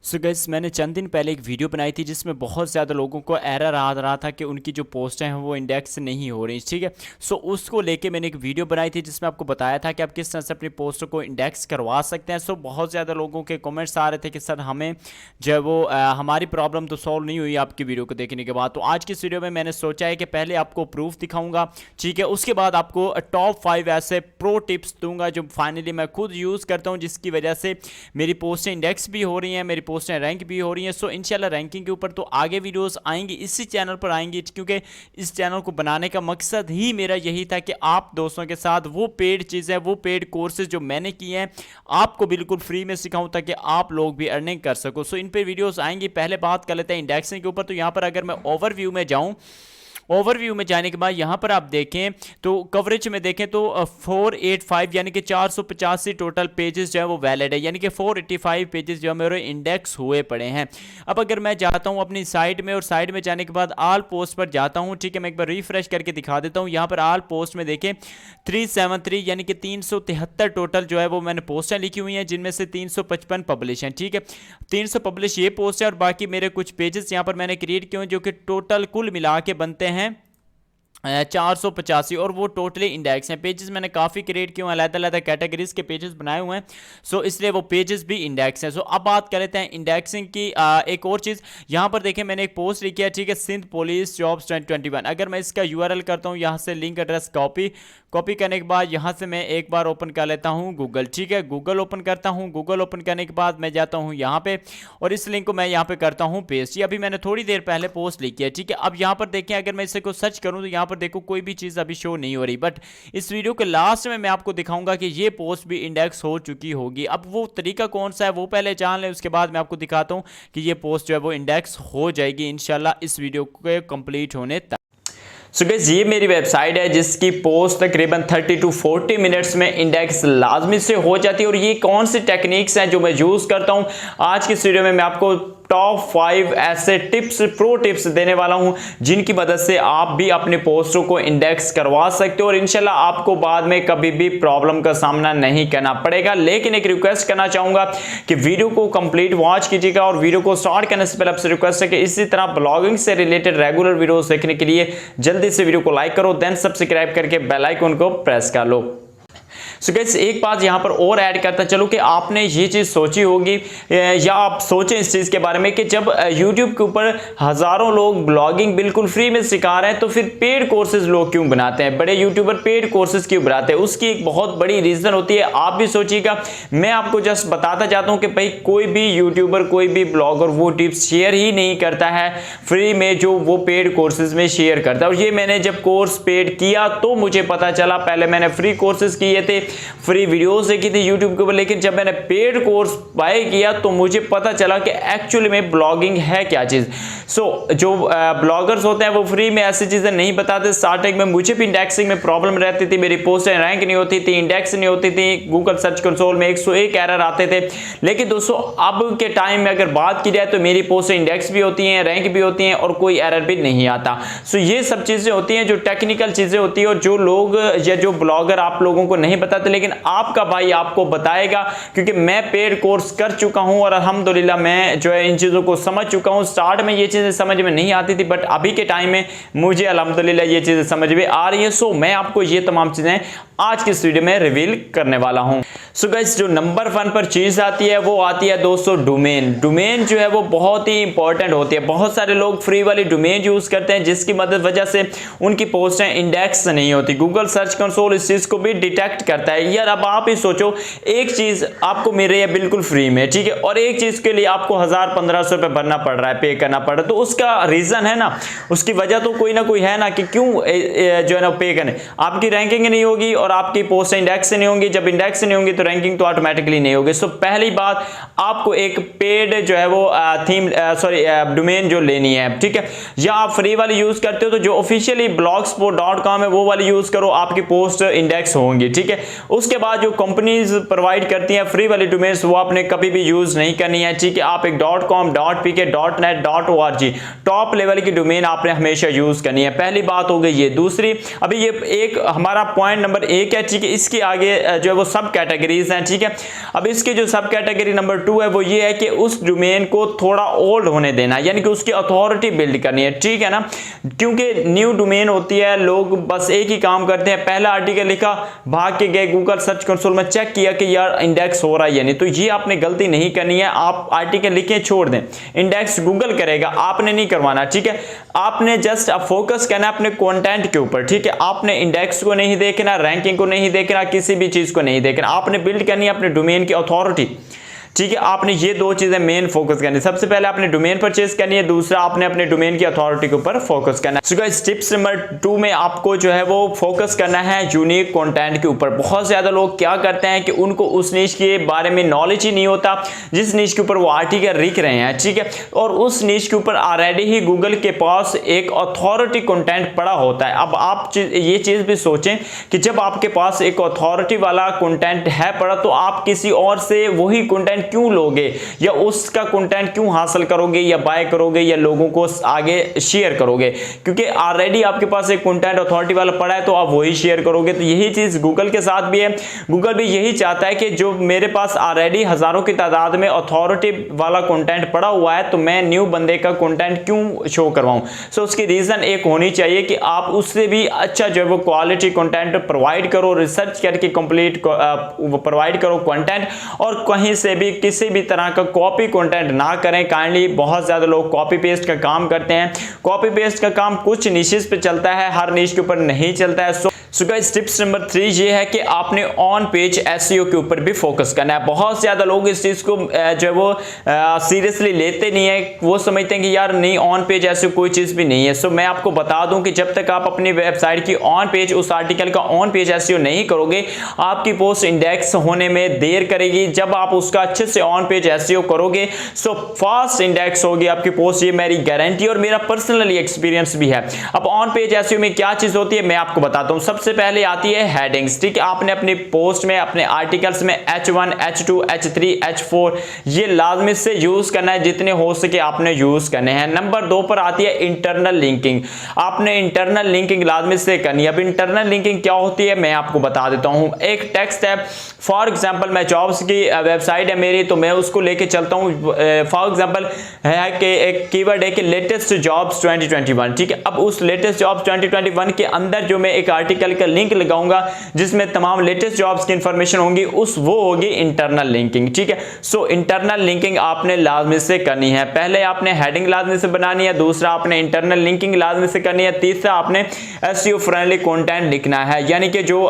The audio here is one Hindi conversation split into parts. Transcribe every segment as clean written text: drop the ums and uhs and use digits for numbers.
सो गैस मैंने चंद दिन पहले एक वीडियो बनाई थी जिसमें बहुत ज़्यादा लोगों को एरर आ रहा था कि उनकी जो पोस्टें हैं वो इंडेक्स नहीं हो रही, ठीक है। सो उसको लेके मैंने एक वीडियो बनाई थी जिसमें आपको बताया था कि आप किस तरह से अपनी पोस्टों को इंडेक्स करवा सकते हैं। सो बहुत ज़्यादा लोगों के कमेंट्स आ रहे थे कि सर हमें जो है वो हमारी प्रॉब्लम तो सॉल्व नहीं हुई आपकी वीडियो को देखने के बाद। तो आज की इस वीडियो में मैंने सोचा है कि पहले आपको प्रूफ दिखाऊंगा, ठीक है, उसके बाद आपको टॉप 5 ऐसे प्रो टिप्स दूंगा जो फाइनली मैं खुद यूज़ करता हूँ, जिसकी वजह से मेरी पोस्टें इंडेक्स भी हो रही हैं, मेरी पोस्टें रैंक भी हो रही हैं। सो इंशाल्लाह रैंकिंग के ऊपर तो आगे वीडियोस आएंगी, इसी चैनल पर आएंगी, क्योंकि इस चैनल को बनाने का मकसद ही मेरा यही था कि आप दोस्तों के साथ वो पेड चीज़ें, वो पेड कोर्सेज जो मैंने किए हैं आपको बिल्कुल फ्री में सिखाऊं ताकि आप लोग भी अर्निंग कर सको। सो इन पे वीडियोस आएंगी। पहले बात कर लेते हैं इंडेक्सिंग के ऊपर। तो यहाँ पर अगर मैं ओवरव्यू में जाऊँ, ओवरव्यू में जाने के बाद यहाँ पर आप देखें तो कवरेज में देखें तो 485 यानी कि 485 टोटल पेजेस जो है वो वैलिड है, यानी कि 485 पेजेस जो है मेरे इंडेक्स हुए पड़े हैं। अब अगर मैं जाता हूँ अपनी साइट में और साइट में जाने के बाद आल पोस्ट पर जाता हूँ, ठीक है, मैं एक बार रिफ्रेश करके दिखा देता हूँ। यहाँ पर आल पोस्ट में देखें 373 यानी कि 373 टोटल जो है वो मैंने पोस्टें लिखी हुई हैं, जिनमें से 355 पब्लिश हैं, ठीक है। 300 पब्लिश ये पोस्ट है और बाकी मेरे कुछ पेजेस यहाँ पर मैंने क्रिएट किए हैं जो कि टोटल कुल मिला के बनते हैं 485 और वो टोटली इंडेक्स हैं। पेजेस मैंने काफ़ी क्रिएट किए हुए हैं, अलग-अलग कैटेगरीज के पेजेस बनाए हुए हैं, सो इसलिए वो पेजेस भी इंडेक्स हैं। सो अब बात कर लेते हैं इंडेक्सिंग की। एक और चीज़ यहाँ पर देखें, मैंने एक पोस्ट लिखी है, ठीक है, सिंध पुलिस जॉब्स 2021। अगर मैं इसका यूआरएल करता हूँ, यहाँ से लिंक एड्रेस कॉपी करने के बाद यहाँ से मैं एक बार ओपन कर लेता हूँ गूगल, ठीक है, गूगल ओपन करता हूँ। गूगल ओपन करने के बाद मैं जाता हूँ यहाँ पे और इस लिंक को मैं यहाँ पे करता हूँ पेस्ट। ये अभी मैंने थोड़ी देर पहले पोस्ट लिखी है, ठीक है। अब यहाँ पर देखें, अगर मैं इसे को सर्च करूँ तो यहाँ पर देखो कोई भी चीज़ अभी शो नहीं हो रही, बट इस वीडियो के लास्ट में मैं आपको दिखाऊंगा कि ये पोस्ट भी इंडेक्स हो चुकी होगी। अब वो तरीका कौन सा है वो पहले जान लें, उसके बाद मैं आपको दिखाता हूँ कि ये पोस्ट जो है वो इंडेक्स हो जाएगी इंशाल्लाह इस वीडियो के कंप्लीट होने तक। सो गाइस ये मेरी वेबसाइट है जिसकी पोस्ट तकरीबन 30 टू 40 मिनट्स में इंडेक्स लाजमी से हो जाती है। और ये कौन सी टेक्निक्स हैं जो मैं यूज़ करता हूँ, आज की इस वीडियो में मैं आपको टॉप 5 ऐसे टिप्स, प्रो टिप्स देने वाला हूं जिनकी मदद से आप भी अपने पोस्टों को इंडेक्स करवा सकते हो और इंशाल्लाह आपको बाद में कभी भी प्रॉब्लम का सामना नहीं करना पड़ेगा। लेकिन एक रिक्वेस्ट करना चाहूंगा कि वीडियो को कंप्लीट वॉच कीजिएगा और वीडियो को स्टार्ट करने से पहले आपसे रिक्वेस्ट है कि इसी तरह ब्लॉगिंग से रिलेटेड रेगुलर वीडियोस देखने के लिए जल्दी से वीडियो को लाइक करो, देन सब्सक्राइब करके बेल आइकन को प्रेस कर लो। सो गाइस एक बात यहाँ पर और ऐड करता चलो कि आपने ये चीज़ सोची होगी या आप सोचें इस चीज़ के बारे में कि जब YouTube के ऊपर हज़ारों लोग ब्लॉगिंग बिल्कुल फ्री में सिखा रहे हैं तो फिर पेड कोर्सेज लोग क्यों बनाते हैं, बड़े यूट्यूबर पेड कोर्सेज क्यों बनाते हैं। उसकी एक बहुत बड़ी रीज़न होती है, आप भी सोचिएगा। मैं आपको जस्ट बताता चाहता हूँ कि भाई कोई भी यूट्यूबर, कोई भी ब्लॉगर वो टिप्स शेयर ही नहीं करता है फ्री में जो वो पेड कोर्सेज में शेयर करता है। और ये मैंने जब कोर्स पेड किया तो मुझे पता चला, पहले मैंने फ्री कोर्सेज किए थे, फ्री वीडियोस देखी थी यूट्यूब के ऊपर, लेकिन जब मैंने पेड कोर्स बाय किया तो मुझे पता चला कि एक्चुअली में ब्लॉगिंग है क्या चीज़। सो जो ब्लॉगर्स होते हैं वो फ्री में ऐसी चीज़ें नहीं बताते। स्टार्टिंग में मुझे भी इंडेक्सिंग में प्रॉब्लम रहती थी, मेरी पोस्टें रैंक नहीं होती थी, इंडेक्स नहीं होती थी, गूगल सर्च कंसोल में 101 एरर आते थे। लेकिन दोस्तों अब के टाइम में अगर बात की जाए तो मेरी पोस्टें इंडेक्स भी होती हैं, रैंक भी होती हैं और कोई एरर भी नहीं आता। सो ये सब चीज़ें होती हैं जो टेक्निकल चीज़ें होती है और जो लोग या जो ब्लॉगर आप लोगों को नहीं बताते, लेकिन आपका भाई आपको बताएगा क्योंकि मैं पेड कोर्स कर चुका हूं और अल्हम्दुलिल्लाह मैं जो है इन चीज़ों को समझ चुका हूं। स्टार्ट में ये चीज़ें समझ में नहीं आती थी, बट अभी के टाइम में मुझे अल्हम्दुलिल्लाह ये चीज़ें समझ में आ रही हैं। सो मैं आपको ये तमाम चीज़ें आज की इस वीडियो में रिवील करने वाला हूं। सो गाइस जो नंबर 1 पर चीज़ आती है वो आती है दोस्तों डोमेन। डोमेन जो है वो बहुत ही इंपॉर्टेंट होती है। बहुत सारे लोग फ्री वाली डोमेन यूज़ करते हैं जिसकी मदद वजह से उनकी पोस्टें इंडेक्स नहीं होती। गूगल सर्च कंसोल इस चीज़ को भी डिटेक्ट करता है। यार अब आप ही सोचो, एक चीज़ आपको मिल रही है बिल्कुल फ्री में, ठीक है, और एक चीज़ के लिए आपको 1000-1500 रुपये भरना पड़ रहा है, पे करना पड़ रहा है, तो उसका रीज़न है ना, उसकी वजह तो कोई ना कोई है ना कि क्यों जो है ना पे करने। आपकी रैंकिंग नहीं होगी और आपकी पोस्ट इंडेक्स नहीं होंगी। जब इंडेक्स नहीं होंगी तो रैंकिंग तो ऑटोमेटिकली नहीं होगी। सो पहली बात आपको एक पेड जो है वो डोमेन जो लेनी है, ठीक है, या आप फ्री वाली यूज़ करते हो तो जो ऑफिशियली blogspot.com है वो वाली यूज़ करो, आपकी पोस्ट इंडेक्स होंगी, ठीक है। उसके बाद जो कंपनीज प्रोवाइड करती हैं फ्री वाली डोमेन्स वो आपने कभी भी यूज़ नहीं करनी है, ठीक है। आप एक .com, .pk, .net, .org top level की डोमेन आपने हमेशा यूज़ करनी है। पहली बात हो गई ये। दूसरी, अभी ये एक हमारा पॉइंट नंबर 1 है, ठीक है। इसके आगे जो है वो सब कैटेगरीज हैं, ठीक है। अब इसके जो सब कैटेगरी नंबर 2 है वो ये है कि उस डोमेन को थोड़ा ओल्ड होने देना, यानी कि उसकी अथॉरिटी बिल्ड करनी है, ठीक है ना। क्योंकि न्यू डोमेन होती है, लोग बस एक ही काम करते हैं, पहला आर्टिकल लिखा, भाग के गए गूगल सर्च कंसोल में चेक किया कि यार इंडेक्स हो रहा है या नहीं। तो ये आपने गलती नहीं करनी है। आप आर्टिकल लिखें, छोड़ दें, इंडेक्स गूगल करेगा, आपने नहीं करवाना, ठीक है। आपने जस्ट अब फोकस करना है अपने कंटेंट के ऊपर, ठीक है। आपने इंडेक्स को नहीं देखना, रैंकिंग को नहीं देखना, किसी भी चीज को नहीं देखना, आपने बिल्ड करनी है अपने डोमेन की अथॉरिटी, ठीक है। आपने ये 2 चीजें मेन फोकस करनी है। सबसे पहले आपने डोमेन परचेज करनी है, दूसरा आपने अपने डोमेन की अथॉरिटी के ऊपर फोकस करना है। सो गाइस, टिप्स नंबर 2 में आपको जो है वो फोकस करना है यूनिक कंटेंट के ऊपर। बहुत ज्यादा लोग क्या करते हैं कि उनको उस नीश के बारे में नॉलेज ही नहीं होता जिस नीश के ऊपर वो आर्टिकल लिख रहे हैं, ठीक है। और उस नीश के ऊपर ऑलरेडी ही गूगल के पास एक अथॉरिटी कंटेंट पड़ा होता है। अब आप ये चीज भी सोचें कि जब आपके पास एक अथॉरिटी वाला कंटेंट है पड़ा, तो आप किसी और से वही कंटेंट क्यों लोगे, या उसका कंटेंट क्यों हासिल करोगे, या बाय करोगे, या लोगों को आगे शेयर करोगे? क्योंकि ऑलरेडी आपके पास एक कंटेंट अथॉरिटी वाला पड़ा है, तो आप वही शेयर करोगे। तो यही चीज गूगल के साथ भी है। गूगल भी यही चाहता है कि जो मेरे पास ऑलरेडी हजारों की तादाद में अथॉरिटी वाला कंटेंट पड़ा हुआ है, तो मैं न्यू बंदे का कंटेंट क्यों शो करवाऊं? सो उसकी रीजन एक होनी चाहिए कि आप उससे भी अच्छा जो है वो क्वालिटी कंटेंट प्रोवाइड करो, रिसर्च करके कंप्लीट प्रोवाइड करो कंटेंट, और कहीं से भी किसी भी तरह का कॉपी कंटेंट ना करें। काइंडली बहुत ज्यादा लोग कॉपी पेस्ट का काम करते हैं। कॉपी पेस्ट का काम कुछ निशेस पे चलता है, हर निश के ऊपर नहीं चलता है। सो गाइस, टिप्स नंबर 3 ये है कि आपने ऑन पेज एसईओ के ऊपर भी फोकस करना है। बहुत ज्यादा लोग इस चीज को जो है वो सीरियसली लेते नहीं है, वो समझते हैं कि यार नहीं, ऑन पेज एसईओ कोई चीज भी नहीं है। सो मैं आपको बता दूं कि जब तक आप अपनी वेबसाइट की ऑन पेज, उस आर्टिकल का ऑन पेज एसईओ नहीं करोगे, आपकी पोस्ट इंडेक्स होने में देर करेगी। जब आप उसका अच्छे से ऑन पेज एसईओ करोगे, सो फास्ट इंडेक्स होगी आपकी पोस्ट, ये मेरी गारंटी और मेरा पर्सनली एक्सपीरियंस भी है। अब ऑन पेज एसईओ में क्या चीज होती है मैं आपको बताता हूं। सबसे पहले आती है हेडिंग्स, ठीक है। आपने अपनी पोस्ट में, अपने आर्टिकल्स में H1, H2, H3, H4 ये लाजमी से यूज करना है, जितने हो सके आपने यूज करने हैं। नंबर 2 पर आती है इंटरनल लिंकिंग। आपने इंटरनल लिंकिंग लाजमी से करनी है। अब इंटरनल लिंकिंग क्या होती है मैं आपको बता देता हूं। एक टेक्स्ट है, फॉर एग्जांपल मैं जॉब्स की वेबसाइट है मेरी, तो मैं उसको लेके चलता हूं। फॉर एग्जांपल है कि एक कीवर्ड है कि लेटेस्ट जॉब्स 2021, ठीक है। अब उस लेटेस्ट जॉब्स 2021 के अंदर जो मैं एक आर्टिकल का लिंक लगाऊंगा जिसमें तमाम लेटेस्ट जॉब्स की इंफॉर्मेशन होंगी, वो होगी इंटरनल लिंकिंग, ठीक है। सो इंटरनल लिंकिंग आपने लाजमी से करनी है। पहले आपने हेडिंग लाजमी से बनानी है, दूसरा आपने इंटरनल लिंकिंग लाजमी से करनी है, तीसरा आपने एसईओ फ्रेंडली कंटेंट लिखना है, यानी कि जो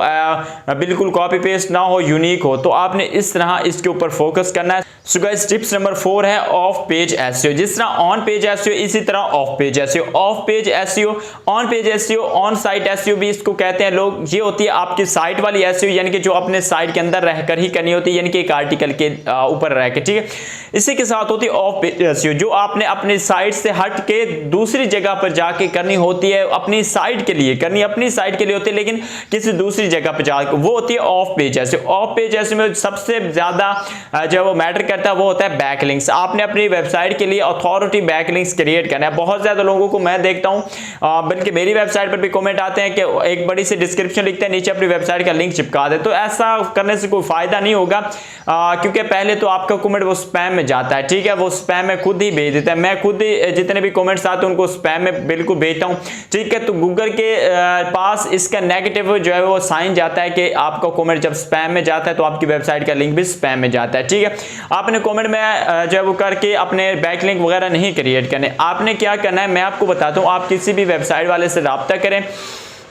बिल्कुल कॉपी पेस्ट ना हो, यूनिक हो। तो आपने इस तरह इसके ऊपर फोकस करना है। सो गाइस, टिप्स नंबर 4 है ऑफ पेज एसईओ। जिस तरह ऑन पेज एसईओ, इसी तरह of page SEO. Of page SEO, on page SEO, on site SEO भी इसको कहते हैं लोग। ये होती है आपकी साइट वाली एसईओ, यानी कि जो अपने साइट के अंदर रहकर ही करनी होती है, यानी कि एक आर्टिकल के ऊपर रह के, ठीक है। इसी के साथ होती है ऑफ पेज एसईओ, जो आपने अपनी साइट से हट के दूसरी जगह पर जाके करनी होती है, अपनी साइट के लिए करनी, अपनी साइट के लिए होती है, लेकिन किसी दूसरी जगह पर जाकर, वो होती है of page SEO. Of page SEO में सबसे ज्यादा जो वो मैटर करता है वो होता है बैकलिंक्स। आपने अपनी वेबसाइट के लिए अथॉरिटी बैकलिंक्स क्रिएट करना है। बहुत ज्यादा लोगों को मैं देखता हूं, बल्कि मेरी वेबसाइट पर भी कमेंट आते हैं कि एक बड़ी सी डिस्क्रिप्शन लिखते हैं, नीचे अपनी वेबसाइट का लिंक चिपका दे। तो ऐसा करने से कोई फायदा नहीं होगा, क्योंकि पहले तो आपका कमेंट वो स्पैम में जाता है, ठीक है। वो स्पैम में खुद ही भेज देता है। मैं खुद ही जितने भी कमेंट्स आते हैं उनको स्पैम में बिल्कुल भेजता हूं, ठीक है। तो गूगल के पास इसका नेगेटिव जो है वो साइन जाता है कि आपका कमेंट जब स्पैम में जाता है तो आपकी वेबसाइट का लिंक भी स्पैम में जाता है, ठीक है। आपने कमेंट में जो है वो करके अपने बैकलिंक वगैरह नहीं क्रिएट करने। आपने क्या करना है मैं आपको बताता हूं। आप किसी भी वेबसाइट वाले से राब्ता करें,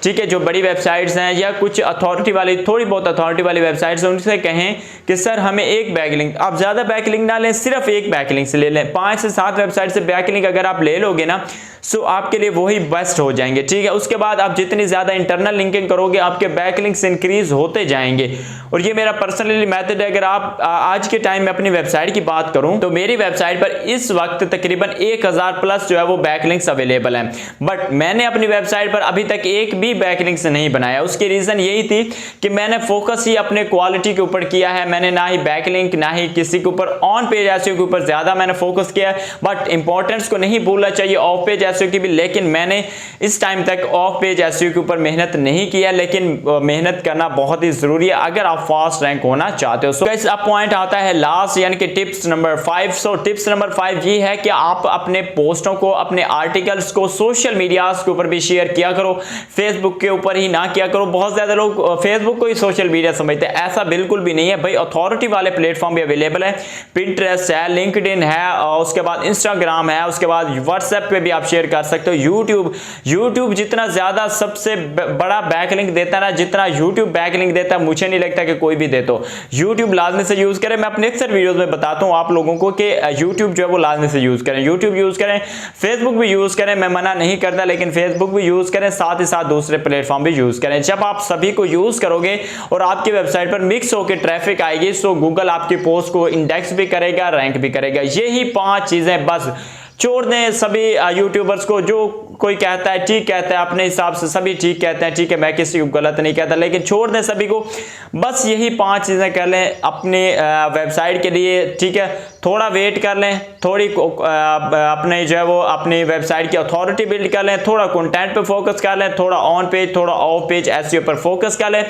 ठीक है, जो बड़ी वेबसाइट्स हैं या कुछ अथॉरिटी वाली, थोड़ी बहुत अथॉरिटी वाली वेबसाइट्स हैं, उनसे कहें कि सर हमें एक बैकलिंक, आप ज़्यादा बैकलिंक ना लें, सिर्फ एक बैकलिंक से ले लें। 5 से 7 वेबसाइट से बैकलिंक अगर आप ले लोगे ना, सो आपके लिए वही बेस्ट हो जाएंगे, ठीक है। उसके बाद आप जितनी ज़्यादा इंटरनल लिंकिंग करोगे, आपके बैकलिंक्स इंक्रीज होते जाएंगे। और ये मेरा पर्सनली मेथड है। अगर आप आज के टाइम में अपनी वेबसाइट की बात करूं, तो मेरी वेबसाइट पर इस वक्त तकरीबन 1000 प्लस जो है वो बैकलिंक्स अवेलेबल हैं, बट मैंने अपनी वेबसाइट पर अभी तक एक भी बैकलिंक्स नहीं बनाया। उसकी रीजन यही थी कि मैंने फोकस ही अपने क्वालिटी के ऊपर किया है। मैंने ना ही बैकलिंक, ना ही किसी के ऊपर ऑन पेज एसईओ के ऊपर ज्यादा मैंने फोकस किया है। बट इंपॉर्टेंस को नहीं भूलना चाहिए। ऑफ पेज एसईओ की भी, लेकिन मैंने इस टाइम तक ऑफ पेज एसईओ के ऊपर मेहनत नहीं किया, लेकिन मेहनत करना बहुत ही जरूरी है अगर आप फास्ट रैंक होना चाहते हो। सो गाइस अब पॉइंट आता है लास्ट, यानी कि टिप्स नंबर 5। सो टिप्स नंबर 5 ये है कि आप अपने पोस्टों को, अपने आर्टिकल्स को सोशल मीडियाज के ऊपर भी शेयर किया करो, फेसबुक के ऊपर ही ना किया करो। बहुत ज्यादा लोग फेसबुक को ही सोशल मीडिया समझते हैं, ऐसा बिल्कुल भी नहीं है भाई। अथॉरिटी वाले प्लेटफॉर्म भी अवेलेबल है, पिंटरेस्ट है, लिंक्डइन है, और उसके बाद इंस्टाग्राम है, उसके बाद व्हाट्सएप पे भी आप शेयर कर सकते हो। यूट्यूब जितना ज्यादा सबसे बड़ा बैकलिंक देता है ना, जितना यूट्यूब बैकलिंक देता है मुझे नहीं लगता कि कोई भी दे। तो यूट्यूब लाजमी से यूज करें। मैं अपने अक्सर वीडियोस में बताता हूं आप लोगों को कि यूट्यूब जो है वो लाजमी से यूज करें, यूट्यूब यूज करें, फेसबुक भी यूज करें, मैं मना नहीं करता, लेकिन फेसबुक भी यूज करें, साथ ही साथ दूसरे प्लेटफॉर्म भी यूज करें। जब आप सभी को यूज करोगे और आपकी वेबसाइट पर मिक्स होकर ट्रैफिक आएगी, तो गूगल आपकी पोस्ट को इंडेक्स भी करेगा, रैंक भी करेगा। यही 5 चीजें बस छोड़ दें सभी यूट्यूबर्स को। जो कोई कहता है ठीक कहता है, अपने हिसाब से सभी ठीक कहते हैं, ठीक है, मैं किसी को गलत नहीं कहता, लेकिन छोड़ दें सभी को। बस यही 5 चीजें कर लें अपनी वेबसाइट के लिए, ठीक है। थोड़ा वेट कर लें, थोड़ी अपने जो है वो अपनी वेबसाइट की अथॉरिटी बिल्ड कर लें, थोड़ा कंटेंट पे फोकस कर लें, थोड़ा ऑन पेज थोड़ा ऑफ पेज एसईओ पर फोकस कर लें।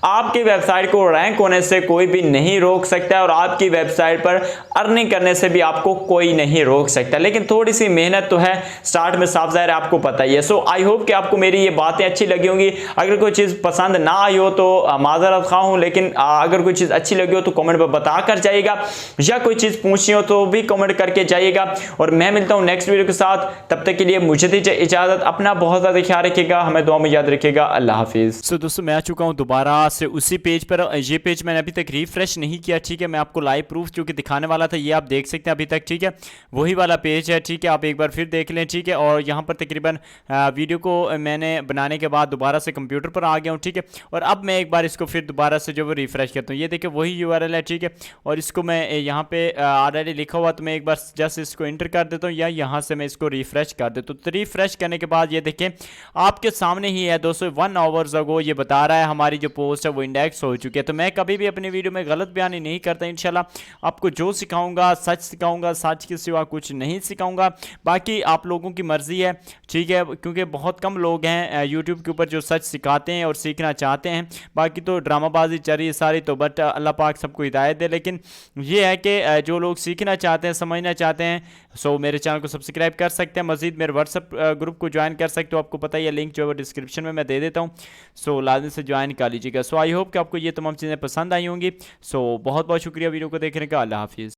आपकी वेबसाइट को रैंक होने से कोई भी नहीं रोक सकता है, और आपकी वेबसाइट पर अर्निंग करने से भी आपको कोई नहीं रोक सकता, लेकिन थोड़ी सी मेहनत तो है स्टार्ट में, साफ ज़ाहिर है आपको पता ही है। सो आई होप कि आपको मेरी ये बातें अच्छी लगी होंगी। अगर कोई चीज़ पसंद ना आई हो तो माजरत खा हूँ, लेकिन अगर कोई चीज़ अच्छी लगी हो तो कमेंट पर बता कर जाइएगा, या कोई चीज़ पूछनी हो तो भी कमेंट करके जाइएगा। और मैं मिलता हूँ नेक्स्ट वीडियो के साथ, तब तक के लिए मुझे दीजिए इजाज़त। अपना बहुत ज़्यादा ख्याल रखिएगा, हमें दुआ में याद रखिएगा। अल्लाह हाफिज़। सो दोस्तों मैं आ चुका हूँ दोबारा से उसी पेज पर। ये पेज मैंने अभी तक रिफ्रेश नहीं किया, ठीक है। मैं आपको लाइव प्रूफ जो कि दिखाने वाला था, ये आप देख सकते हैं अभी तक, ठीक है। वही वाला पेज है, ठीक है, आप एक बार फिर देख लें, ठीक है। और यहाँ पर तकरीबन वीडियो को मैंने बनाने के बाद दोबारा से कंप्यूटर पर आ गया हूँ, ठीक है। और अब मैं एक बार इसको फिर दोबारा से जो वो रिफ्रेश करता हूँ, ये देखिए वही यूआरएल है, ठीक है। और इसको मैं यहाँ पे ऑलरेडी लिखा हुआ, तो मैं एक बार जस्ट इसको इंटर कर देता हूँ, या यहाँ से मैं इसको रिफ्रेश कर देता हूँ। तो रिफ्रेश करने के बाद ये देखें आपके सामने ही है दोस्तों, 1 आवर्स अगो ये बता रहा है हमारी जो पोस्ट है वो इंडेक्स हो चुकी है। तो मैं कभी भी अपनी वीडियो में गलत बयानी नहीं करता। इंशाल्लाह आपको जो सिखाऊंगा सच सिखाऊंगा, सच के सिवा कुछ नहीं सिखाऊंगा। बाकी आप लोगों की मर्जी है, ठीक है, क्योंकि बहुत कम लोग हैं यूट्यूब के ऊपर जो सच सिखाते हैं और सीखना चाहते हैं। बाकी तो ड्रामाबाजी चल रही है सारी, तो बट अल्लाह पाक सबको हिदायत दे। लेकिन ये है कि जो लोग सीखना चाहते हैं, समझना चाहते हैं, सो मेरे चैनल को सब्सक्राइब कर सकते हैं। मजीद मेरे व्हाट्सएप ग्रुप को ज्वाइन कर सकते हो, आपको पता ही है, लिंक जो है डिस्क्रिप्शन में मैं दे देता हूँ। सो लाजमी से ज्वाइन कर लीजिएगा। सो आई होप कि आपको ये तमाम चीज़ें पसंद आई होंगी। सो बहुत बहुत शुक्रिया वीडियो को देखने का। अल्लाह हाफिज़।